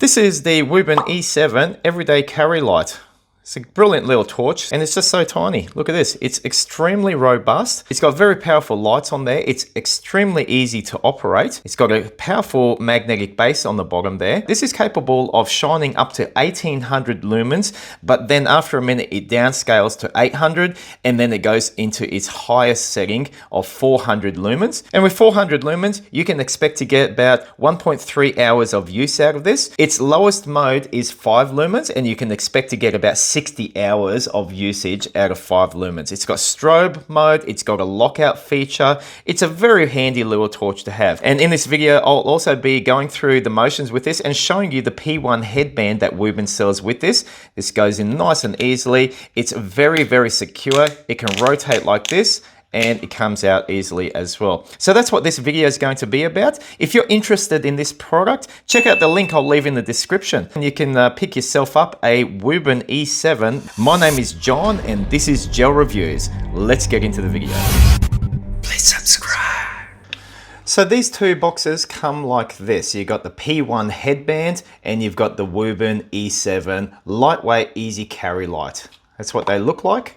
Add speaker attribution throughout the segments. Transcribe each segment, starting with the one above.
Speaker 1: This is the Wuben E7 Everyday Carry Light. It's a brilliant little torch and it's just so tiny. Look at this. It's extremely robust. It's got very powerful lights on there. It's extremely easy to operate. It's got a powerful magnetic base on the bottom there. This is capable of shining up to 1800 lumens, but then after a minute it downscales to 800 and then it goes into its highest setting of 400 lumens. And with 400 lumens, you can expect to get about 1.3 hours of use out of this. Its lowest mode is 5 lumens and you can expect to get about 60 hours of usage out of 5 lumens. It's got strobe mode, it's got a lockout feature. It's a very handy little torch to have. And in this video, I'll also be going through the motions with this and showing you the P1 headband that Wuben sells with this. This goes in nice and easily. It's very, very secure. It can rotate like this, and it comes out easily as well. So that's what this video is going to be about. If you're interested in this product, check out the link I'll leave in the description. And you can pick yourself up a Wuben E7. My name is John and this is Gel Reviews. Let's get into the video. Please subscribe. So these two boxes come like this. You've got the P1 headband and you've got the Wuben E7 lightweight easy carry light. That's what they look like.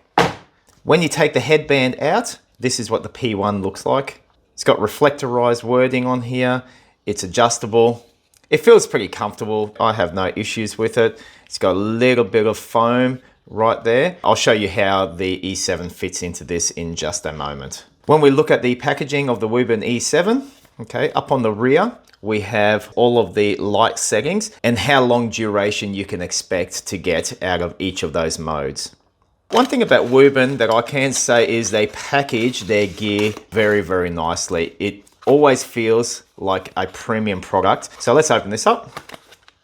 Speaker 1: When you take the headband out, this is what the P1 looks like. It's got reflectorized wording on here. It's adjustable. It feels pretty comfortable. I have no issues with it. It's got a little bit of foam right there. I'll show you how the E7 fits into this in just a moment. When we look at the packaging of the Wuben E7, okay, up on the rear, we have all of the light settings and how long duration you can expect to get out of each of those modes. One thing about Wuben that I can say is they package their gear very, very nicely. It always feels like a premium product. So let's open this up.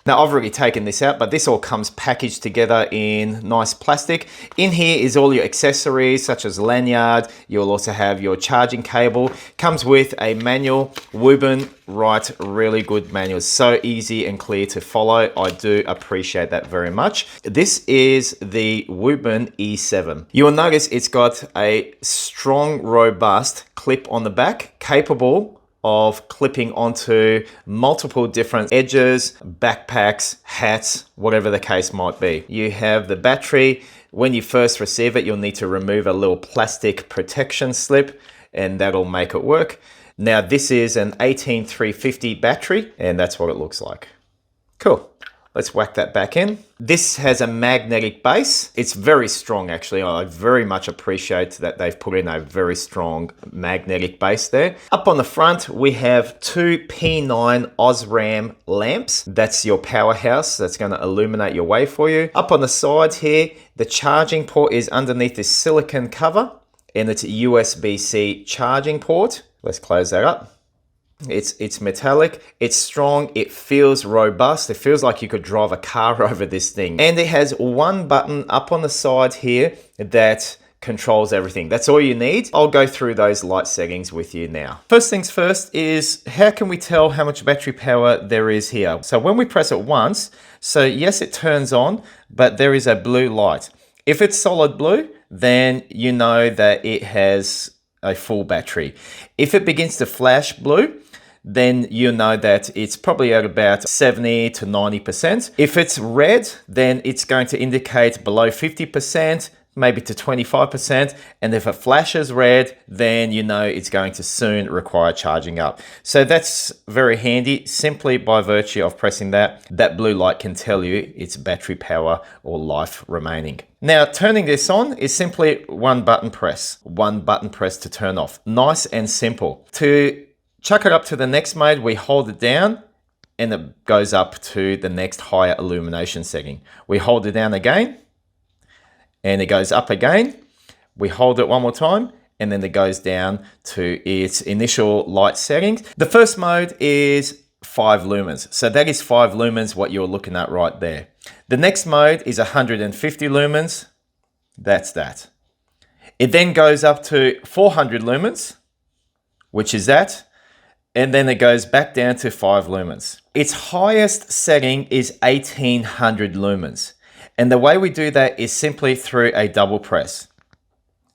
Speaker 1: Now I've already taken this out, but this all comes packaged together in nice plastic. In here is all your accessories such as lanyard. You'll also have your charging cable. Comes with a manual. Wuben write really good manuals. So easy and clear to follow. I do appreciate that very much. This is the Wuben E7. You will notice it's got a strong, robust clip on the back, capable of clipping onto multiple different edges, backpacks, hats, whatever the case might be. You have the battery. When you first receive it, you'll need to remove a little plastic protection slip and that'll make it work. Now this is an 18350 battery and that's what it looks like. Cool. Let's whack that back in. This has a magnetic base. It's very strong actually. I very much appreciate that they've put in a very strong magnetic base there. Up on the front, we have two P9 Osram lamps. That's your powerhouse. That's gonna illuminate your way for you. Up on the sides here, the charging port is underneath this silicone cover and it's a USB-C charging port. Let's close that up. It's metallic, it's strong, it feels robust. It feels like you could drive a car over this thing. And it has one button up on the side here that controls everything. That's all you need. I'll go through those light settings with you now. First things first is how can we tell how much battery power there is here? So when we press it once, so yes, it turns on, but there is a blue light. If it's solid blue, then you know that it has a full battery. If it begins to flash blue, then you know that it's probably at about 70 to 90%. If it's red, then it's going to indicate below 50%, maybe to 25%. And if it flashes red, then you know it's going to soon require charging up. So that's very handy. Simply by virtue of pressing that blue light can tell you its battery power or life remaining. Now, turning this on is simply one button press to turn off. Nice and simple. To chuck it up to the next mode, we hold it down and it goes up to the next higher illumination setting. We hold it down again and it goes up again. We hold it one more time and then it goes down to its initial light settings. The first mode is 5 lumens. So that is 5 lumens, what you're looking at right there. The next mode is 150 lumens. That's that. It then goes up to 400 lumens, which is that. And then it goes back down to 5 lumens. Its highest setting is 1800 lumens. And the way we do that is simply through a double press.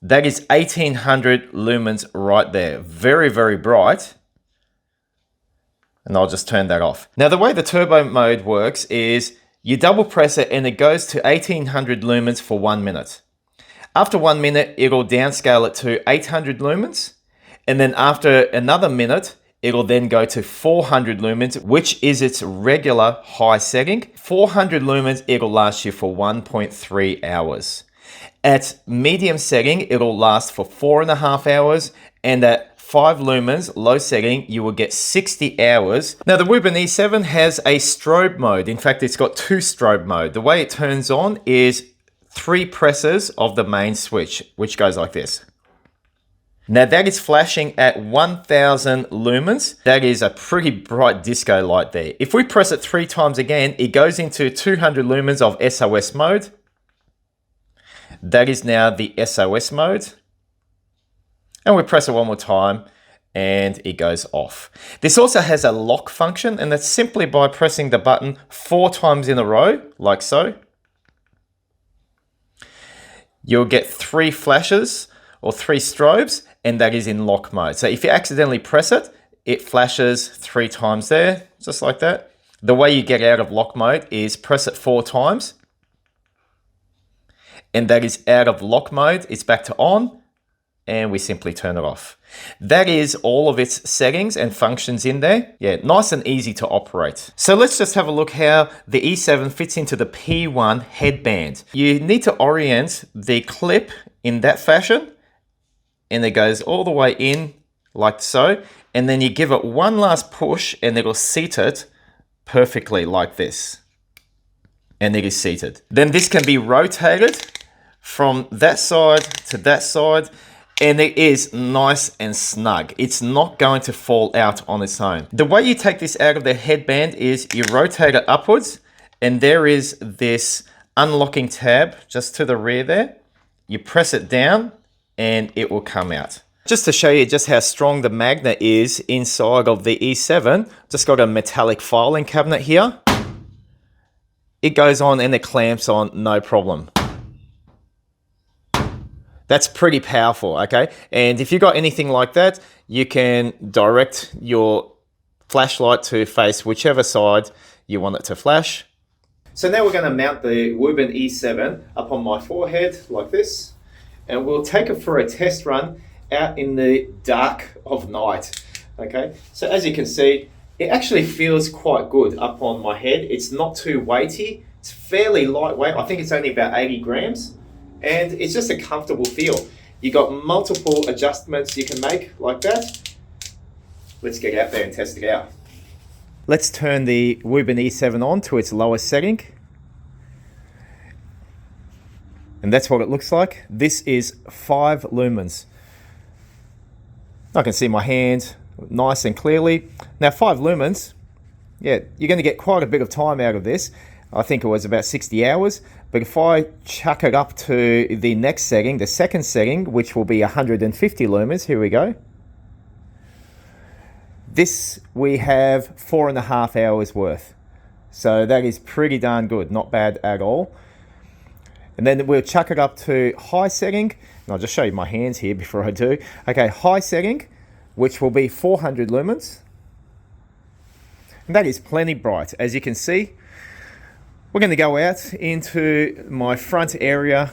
Speaker 1: That is 1800 lumens right there. Very, very bright. And I'll just turn that off. Now the way the turbo mode works is you double press it and it goes to 1800 lumens for 1 minute. After 1 minute, it'll downscale it to 800 lumens. And then after another minute, it'll then go to 400 lumens, which is its regular high setting. 400 lumens, it'll last you for 1.3 hours. At medium setting, it'll last for 4.5 hours. And at 5 lumens, low setting, you will get 60 hours. Now the Wuben E7 has a strobe mode. In fact, it's got 2 strobe mode. The way it turns on is 3 presses of the main switch, which goes like this. Now that is flashing at 1000 lumens. That is a pretty bright disco light there. If we press it 3 times again, it goes into 200 lumens of SOS mode. That is now the SOS mode. And we press it 1 more time and it goes off. This also has a lock function, and that's simply by pressing the button 4 times in a row, like so. You'll get 3 flashes or 3 strobes, and that is in lock mode. So if you accidentally press it, it flashes 3 times there, just like that. The way you get out of lock mode is press it 4 times, and that is out of lock mode. It's back to on, and we simply turn it off. That is all of its settings and functions in there. Yeah, nice and easy to operate. So let's just have a look how the E7 fits into the P1 headband. You need to orient the clip in that fashion, and it goes all the way in like so, and then you give it one last push and it'll seat it perfectly like this. And it is seated. Then this can be rotated from that side to that side, and it is nice and snug. It's not going to fall out on its own. The way you take this out of the headband is you rotate it upwards, and there is this unlocking tab just to the rear there. You press it down and it will come out. Just to show you just how strong the magnet is inside of the E7, just got a metallic filing cabinet here. It goes on and it clamps on, no problem. That's pretty powerful, okay? And if you got anything like that, you can direct your flashlight to face whichever side you want it to flash. So now we're going to mount the Wuben E7 up on my forehead like this, and we'll take it for a test run out in the dark of night, okay? So as you can see, it actually feels quite good up on my head. It's not too weighty. It's fairly lightweight. I think it's only about 80 grams. And it's just a comfortable feel. You got multiple adjustments you can make like that. Let's get out there and test it out. Let's turn the Wuben E7 on to its lowest setting. And that's what it looks like. This is 5 lumens. I can see my hand nice and clearly. Now 5 lumens, yeah, you're going to get quite a bit of time out of this. I think it was about 60 hours. But if I chuck it up to the next setting, the second setting, which will be 150 lumens, here we go. This we have 4.5 hours worth. So that is pretty darn good, not bad at all. And then we'll chuck it up to high setting. And I'll just show you my hands here before I do. Okay, high setting, which will be 400 lumens. And that is plenty bright, as you can see. We're going to go out into my front area,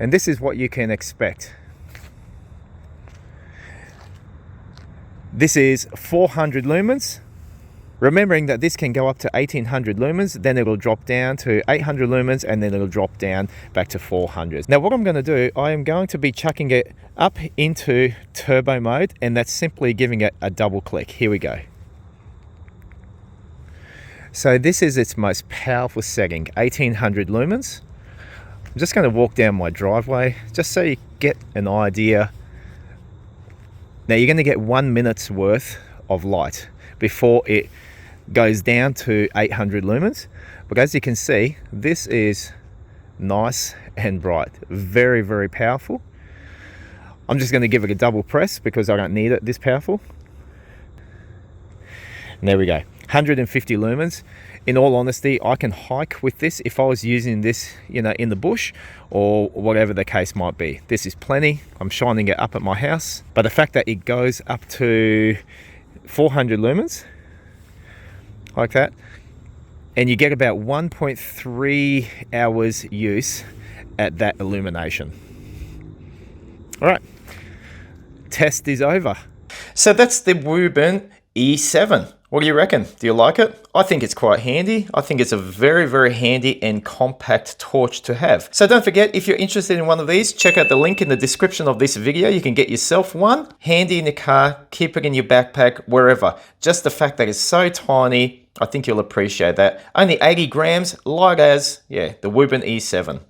Speaker 1: and this is what you can expect. This is 400 lumens. Remembering that this can go up to 1800 lumens, then it'll drop down to 800 lumens, and then it'll drop down back to 400. Now what I'm going to do, I am going to be chucking it up into turbo mode, and that's simply giving it a double click. Here we go. So this is its most powerful setting, 1800 lumens. I'm just going to walk down my driveway just so you get an idea. Now you're going to get 1 minute's worth of light before it goes down to 800 lumens. But as you can see, this is nice and bright. Very, very powerful. I'm just going to give it a double press because I don't need it this powerful. And there we go. 150 lumens. In all honesty, I can hike with this if I was using this, you know, in the bush or whatever the case might be. This is plenty. I'm shining it up at my house. But the fact that it goes up to 400 lumens, like that, and you get about 1.3 hours use at that illumination. All right, test is over. So that's the Wuben E7. What do you reckon? Do you like it? I think it's quite handy. I think it's a very, very handy and compact torch to have. So don't forget, if you're interested in one of these, check out the link in the description of this video. You can get yourself one, handy in the car, keep it in your backpack, wherever. Just the fact that it's so tiny, I think you'll appreciate that. Only 80 grams, light as, yeah, the Wuben E7.